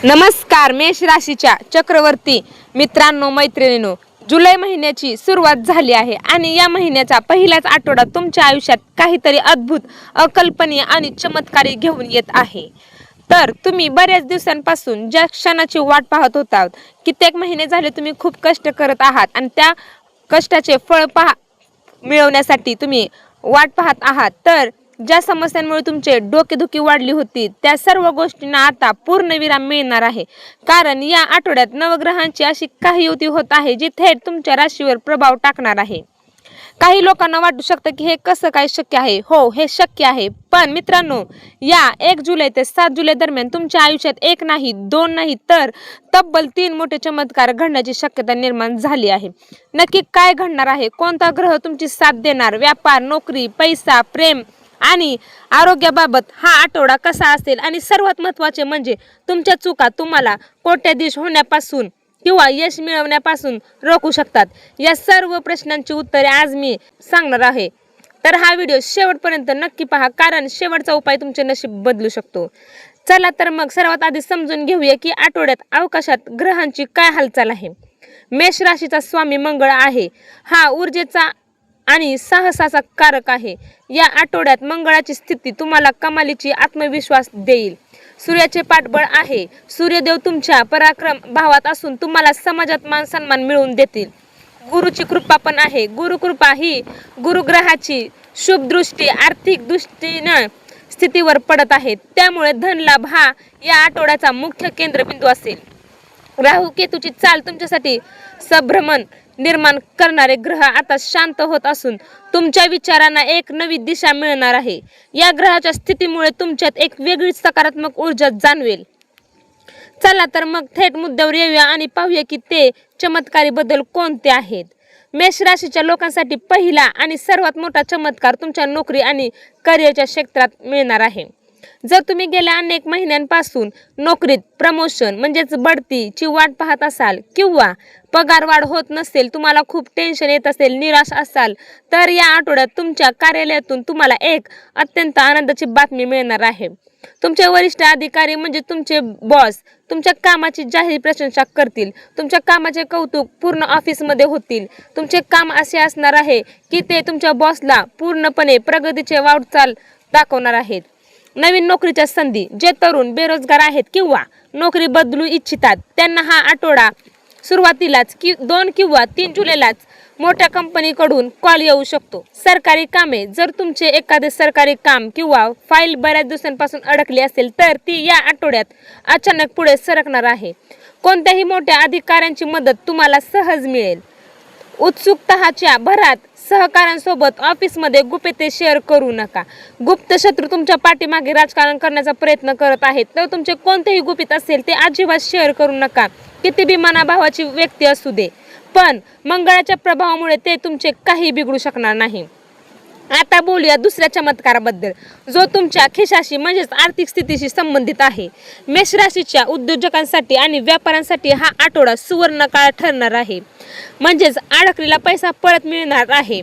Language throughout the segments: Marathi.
नमस्कार मेष राशीच्या चक्रवर्ती मित्रांनो मैत्रिणींनो, जुलै महिन्याची सुरुवात झाली आहे आणि या महिन्याचा पहिलाच आठवडा तुमच्या आयुष्यात काहीतरी अद्भुत, अकल्पनीय आणि चमत्कारी घेऊन येत आहे। तर तुम्ही बऱ्याच दिवसांपासून ज्या क्षणाची वाट पाहत होता, कित्येक महिने झाले तुम्ही खूप कष्ट करत आहात आणि त्या कष्टाचे फळ मिळवण्यासाठी तुम्ही वाट पाहत आहात। तर ज्या समस्यांमुळे तुमचे डोकेदुखी वाढली होती त्या सर्व गोष्टींना आता पूर्णविराम मिळणार आहे, कारण या आठवड्यात नवग्रहांची अशी काही युती होत आहे जी थेट तुमच्या राशीवर प्रभाव टाकणार आहे। काही लोकांना वाटू शकतं की हे कसं काय शक्य आहे। हो, हे शक्य आहे, पण मित्रांनो, या 1 जुलै ते 7 जुलै दरम्यान तुमच्या आयुष्यात एक नाही, दोन नाही, तर तब्बल 3 मोठे चमत्कार घडण्याची शक्यता निर्माण झाली आहे। नक्की काय घडणार आहे, कोणता ग्रह तुमची साथ देणार, व्यापार, नोकरी, पैसा, प्रेम आणि आरोग्याबाबत हा आठवडा कसा असेल, आणि सर्वात महत्त्वाचे म्हणजे तुमच्या चुका तुम्हाला कोट्याधीश होण्यापासून किंवा यश मिळवण्यापासून रोखू शकतात, या सर्व प्रश्नांची उत्तरे आज मी सांगणार आहे। तर हा व्हिडिओ शेवटपर्यंत नक्की पहा, कारण शेवटचा उपाय तुमचे नशीब बदलू शकतो। चला तर मग सर्वात आधी समजून घेऊया की आठवड्यात अवकाशात ग्रहांची काय हालचाल आहे। मेष राशीचा स्वामी मंगळ आहे, हा ऊर्जेचा आणि साहसाचा कारक आहे। या आठवड्यात मंगळाची स्थिती तुम्हाला कमालीची आत्मविश्वास देईल। सूर्याचे पाठबळ आहे, सूर्यदेव तुमच्या पराक्रम भावात असून तुम्हाला समाजात मान सन्मान मिळवून देतील। गुरुची कृपा पण आहे, गुरुकृपा ही गुरुग्रहाची शुभ दृष्टी आर्थिक दृष्टीने स्थितीवर पडत आहे, त्यामुळे धनलाभ हा या आठवड्याचा मुख्य केंद्रबिंदू असेल। राहू केतूची चाल तुमच्यासाठी संभ्रमण निर्माण करणारे ग्रह आता शांत होत असून तुमच्या विचारांना एक नवी दिशा मिळणार आहे। या ग्रहाच्या स्थितीमुळे तुमच्यात एक वेगळी सकारात्मक ऊर्जा जाणवेल। चला तर मग थेट मुद्द्यावर येऊया आणि पाहूया की ते चमत्कारी बदल कोणते आहेत। मेष राशीच्या लोकांसाठी पहिला आणि सर्वात मोठा चमत्कार तुमच्या नोकरी आणि करिअरच्या क्षेत्रात मिळणार आहे। जर तुम्ही गेल्या अनेक महिन्यांपासून नोकरीत प्रमोशन म्हणजेच बढतीची वाट पाहत असाल किंवा पगार वाढ होत नसेल, तुम्हाला खूप टेन्शन येत असेल, निराश असाल, तर या आठवड्यात तुमच्या कार्यालयातून तुम्हाला एक अत्यंत आनंदाची बातमी मिळणार आहे। तुमचे वरिष्ठ अधिकारी म्हणजे तुमचे बॉस तुमच्या कामाची जाहीर प्रशंसा करतील, तुमच्या कामाचे कौतुक पूर्ण ऑफिसमध्ये होतील। तुमचे काम असे असणार आहे की ते तुमच्या बॉसला पूर्णपणे प्रगतीचे वाटचाल दाखवणार आहेत। नवीन नोकरीच्या संधी, जे तरुण बेरोजगार आहेत किंवा नोकरी बदलू इच्छितात त्यांना हा आठवडा सुरुवातीलाच 2 किंवा 3 जुलैलाच मोठ्या कंपनीकडून कॉल येऊ शकतो। सरकारी कामे, जर तुमचे एखादे सरकारी काम किंवा फाईल बऱ्याच दिवसांपासून अडकली असेल तर ती या आठवड्यात अचानक पुढे सरकणार आहे। कोणत्याही मोठ्या अधिकाऱ्यांची मदत तुम्हाला सहज मिळेल। उत्सुकताच्या भरात सहकाऱ्यांसोबत ऑफिसमध्ये गुपिते शेअर करू नका। गुप्त शत्रू तुमच्या पाठीमागे राजकारण करण्याचा प्रयत्न करत आहेत, तर तुमचे कोणतेही गुपित असेल ते अजिबात शेअर करू नका, किती बी मनाभावाची व्यक्ती असू दे, पण मंगळाच्या प्रभावामुळे ते तुमचे काही बिघडू शकणार नाही। आता बोलूया दुसऱ्या चमत्काराबद्दल, जो तुमच्या खिशाशी म्हणजेच आर्थिक स्थितीशी संबंधित आहे। मेष राशीच्या उद्योजकांसाठी आणि व्यापाऱ्यांसाठी हा आठवडा सुवर्ण काळ ठरणार आहे, म्हणजेच अडकलेला पैसा परत मिळणार आहे।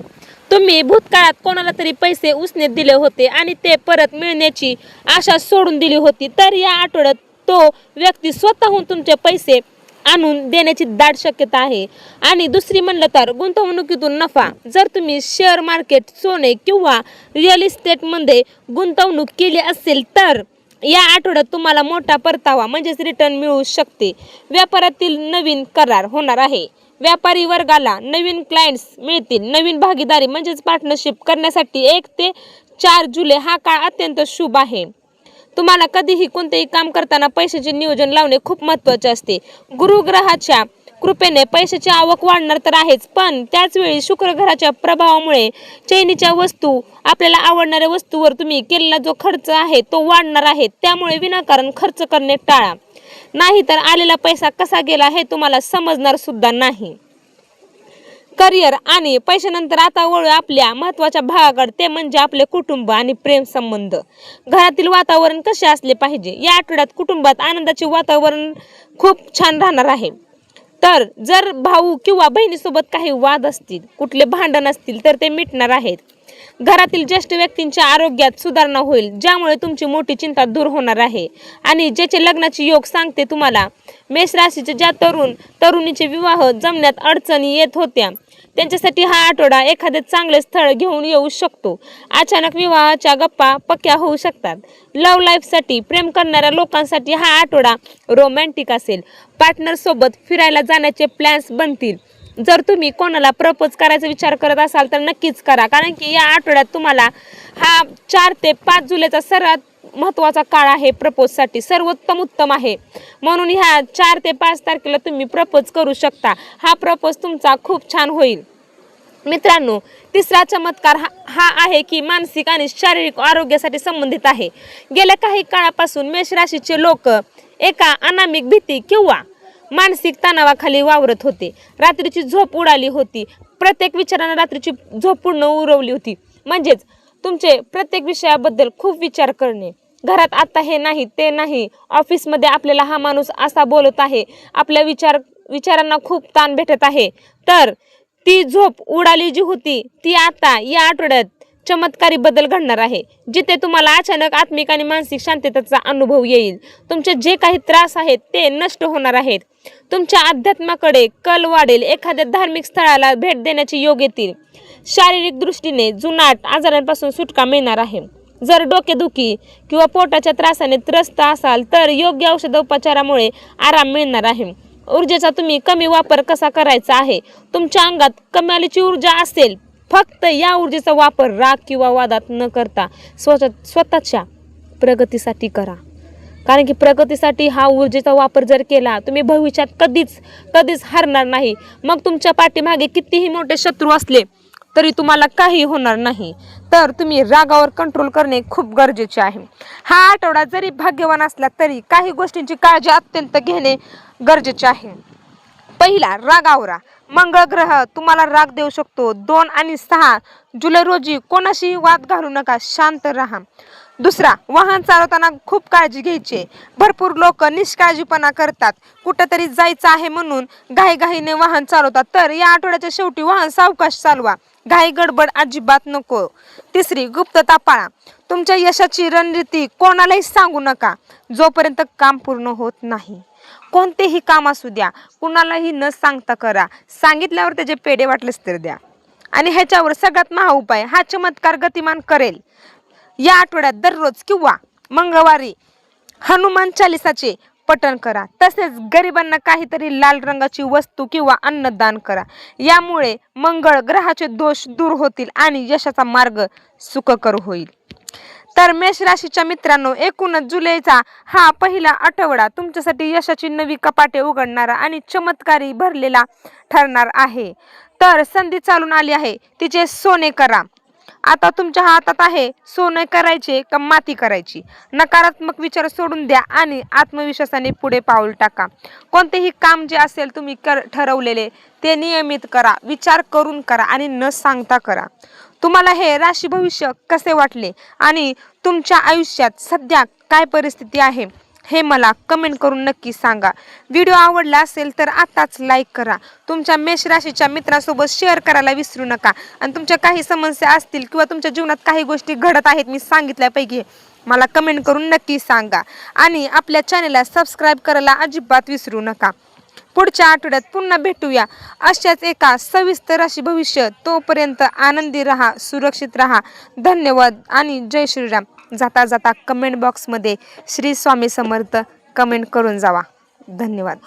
तुम्ही भूतकाळात कोणाला तरी पैसे उसने दिले होते आणि ते परत मिळण्याची आशा सोडून दिली होती, तर या आठवड्यात तो व्यक्ती स्वतःहून तुमचे पैसे आणून देण्याची दाट शक्यता आहे। आणि दुसरी म्हणलं तर गुंतवणुकीतून नफा, जर तुम्ही शेअर मार्केट, सोने किंवा रिअल इस्टेटमध्ये गुंतवणूक केली असेल तर या आठवड्यात तुम्हाला मोठा परतावा म्हणजेच रिटर्न मिळू शकते। व्यापारातील नवीन करार होणार आहे, व्यापारी वर्गाला नवीन क्लायंट्स मिळतील। नवीन भागीदारी म्हणजेच पार्टनरशिप करण्यासाठी 1 ते 4 जुलै हा काळ अत्यंत शुभ आहे। तुम्हाला कधीही कोणतेही काम करताना पैशाचे नियोजन लावणे खूप महत्त्वाचे असते। गुरुग्रहाच्या कृपेने पैशाची आवक वाढणार तर आहेच, पण त्याच वेळी शुक्र ग्रहाच्या प्रभावामुळे चैनीच्या वस्तू, आपल्याला आवडणाऱ्या वस्तूवर तुम्ही केलेला जो खर्च आहे तो वाढणार आहे, त्यामुळे विनाकारण खर्च करणे टाळा, नाहीतर आलेला पैसा कसा गेला हे तुम्हाला समजणार सुद्धा नाही। करिअर आणि पैशानंतर आता वळू आपल्या महत्त्वाच्या भागाकडे, ते म्हणजे आपले कुटुंब आणि प्रेम संबंध। घरातील वातावरण कसे असले पाहिजे। या आठवड्यात कुटुंबात आनंदाचे वातावरण खूप छान राहणार आहे। तर जर भाऊ किंवा बहिणीसोबत काही वाद असतील, कुठले भांडण असतील तर ते मिटणार आहेत। घरातील ज्येष्ठ व्यक्तींच्या आरोग्यात सुधारणा होईल, ज्यामुळे तुमची मोठी चिंता दूर होणार आहे. आणि ज्याचे लग्नाची योग सांगते तुम्हाला, मेष राशीचे ज्या तरुणीचे विवाह जमण्यात अडचणी येत होत्या, त्यांच्यासाठी हा आठवडा एखादे चांगले स्थळ घेऊन येऊ शकतो. अचानक विवाहाच्या गप्पा पक्क्या होऊ शकतात. लव्ह लाईफसाठी प्रेम करणाऱ्या लोकांसाठी हा आठवडा रोमॅन्टिक असेल. पार्टनर सोबत फिरायला जाण्याचे प्लॅन्स बनतील. जर तुम्ही कोणाला प्रपोज करायचा विचार करत असाल तर नक्कीच करा, कारण की या आठवड्यात तुम्हाला हा 4 ते 5 जुलैचा सर्वात महत्त्वाचा काळ आहे. प्रपोजसाठी सर्वोत्तम उत्तम आहे. म्हणून ह्या 4 ते 5 तारखेला तुम्ही प्रपोज करू शकता. हा प्रपोज तुमचा खूप छान होईल. मित्रांनो, तिसरा चमत्कार हा आहे की मानसिक आणि शारीरिक आरोग्यासाठी संबंधित आहे. गेल्या काही काळापासून मेष राशीचे लोक एका अनामिक भीती किंवा मानसिक तणावाखाली वावरत होते. रात्रीची झोप उडाली होती. प्रत्येक विचाराने रात्रीची झोप पूर्ण उडवली होती. म्हणजेच तुमचे प्रत्येक विषयाबद्दल खूप विचार करणे. घरात आता हे नाही, ते नाही, ऑफिसमध्ये आपल्याला हा माणूस असा बोलत आहे, आपल्या विचारांना खूप ताण भेटत आहे. तर ती झोप उडाली जी होती ती आता या आठवड्यात चमत्कारी बदल घडणार आहे, जिथे तुम्हाला अचानक आत्मिक आणि मानसिक शांततेचा अनुभव येईल. तुमचे जे काही त्रास आहेत ते नष्ट होणार आहेत. तुमच्या अध्यात्माकडे कल वाढेल. एखाद्या धार्मिक स्थळाला भेट देण्याचे योग येतील. शारीरिक दृष्टीने जुनाट आजारांपासून सुटका मिळणार आहे. जर डोकेदुखी किंवा पोटाच्या त्रासाने त्रस्त असाल तर योग्य औषधोपचारामुळे आराम मिळणार आहे. ऊर्जेचा तुम्ही कमी वापर कसा करायचा आहे. तुमच्या अंगात कमालीची ऊर्जा असेल, फक्त या ऊर्जेचा वापर राग किंवा वादात न करता स्वतःच्या प्रगतीसाठी करा. कारण की प्रगतीसाठी हा ऊर्जेचा वापर जर केला, तुम्ही भविष्यात कधीच हारणार नाही. मग तुमच्या पाठीमागे कितीही मोठे शत्रू असले तरी तुम्हाला काही होणार नाही. तर तुम्ही रागावर कंट्रोल करणे खूप गरजेचे आहे. हा आठवडा जरी भाग्यवान असला तरी काही गोष्टींची काळजी अत्यंत घेणे गरजेचे आहे. पहिला, राग आवरा. मंगळ ग्रह तुम्हाला राग देऊ शकतो. 2 आणि 6 जुलै रोजी कोणाशी वाद घालू नका, शांत राहा. दुसरा, वाहन चालवताना खूप काळजी घ्यायची. भरपूर लोक निष्काळजीपणा करतात. कुठेतरी जायचं आहे म्हणून घाईघाईने वाहन चालवतात. तर या आठवड्याच्या शेवटी वाहन सावकाश चालवा. घाई गडबड अजिबात नको. तिसरी, गुप्तता पाळा. तुमच्या यशाची रणनीती कोणालाही सांगू नका जोपर्यंत काम पूर्ण होत नाही. कोणतेही काम असू द्या, कुणालाही न सांगता करा. सांगितल्यावर त्याचे पेढे वाटलेच तर द्या. आणि ह्याच्यावर सगळ्यात महाउपाय हा चमत्कार गतिमान करेल. या आठवड्यात दररोज किंवा मंगळवारी हनुमान चालिसाचे पठण करा. तसेच गरिबांना काहीतरी लाल रंगाची वस्तू किंवा अन्नदान करा. यामुळे मंगळ ग्रहाचे दोष दूर होतील आणि यशाचा मार्ग सुखकर होईल. तर मेष राशीच्या मित्रांनो, 19 जुलैचा हा पहिला आठवडा तुमच्यासाठी यशाची नवी कपाटे उघडणारा आणि चमत्कारी भरलेला ठरणार आहे. तर संधी चालून आली आहे, तिचे सोने करा. आता तुमच्या हातात आहे सोने करायचे का माती करायची. नकारात्मक विचार सोडून द्या आणि आत्मविश्वासाने पुढे पाऊल टाका. कोणतेही काम जे असेल तुम्ही ठरवलेले ते नियमित करा. विचार करून करा आणि न सांगता करा. तुम्हाला हे राशी भविष्य कसे वाटले आणि तुमच्या आयुष्यात सध्या काय परिस्थिती आहे हे मला कमेंट करून नक्की सांगा. व्हिडिओ आवडला असेल तर आताच लाईक करा. तुमच्या मेष राशीच्या मित्रांसोबत शेअर करायला विसरू नका. आणि तुमच्या काही समस्या असतील किंवा तुमच्या जीवनात काही गोष्टी घडत आहेत मी सांगितल्यापैकी, मला कमेंट करून नक्की सांगा. आणि आपल्या चॅनलला सबस्क्राईब करायला अजिबात विसरू नका. पुढच्या आठवड्यात पुन्हा भेटूया अशाच एका सविस्तर राशी भविष्य. तोपर्यंत आनंदी राहा, सुरक्षित राहा. धन्यवाद आणि जय श्रीराम. जाता जाता कमेंट बॉक्समध्ये श्री स्वामी समर्थ कमेंट करून जावा. धन्यवाद.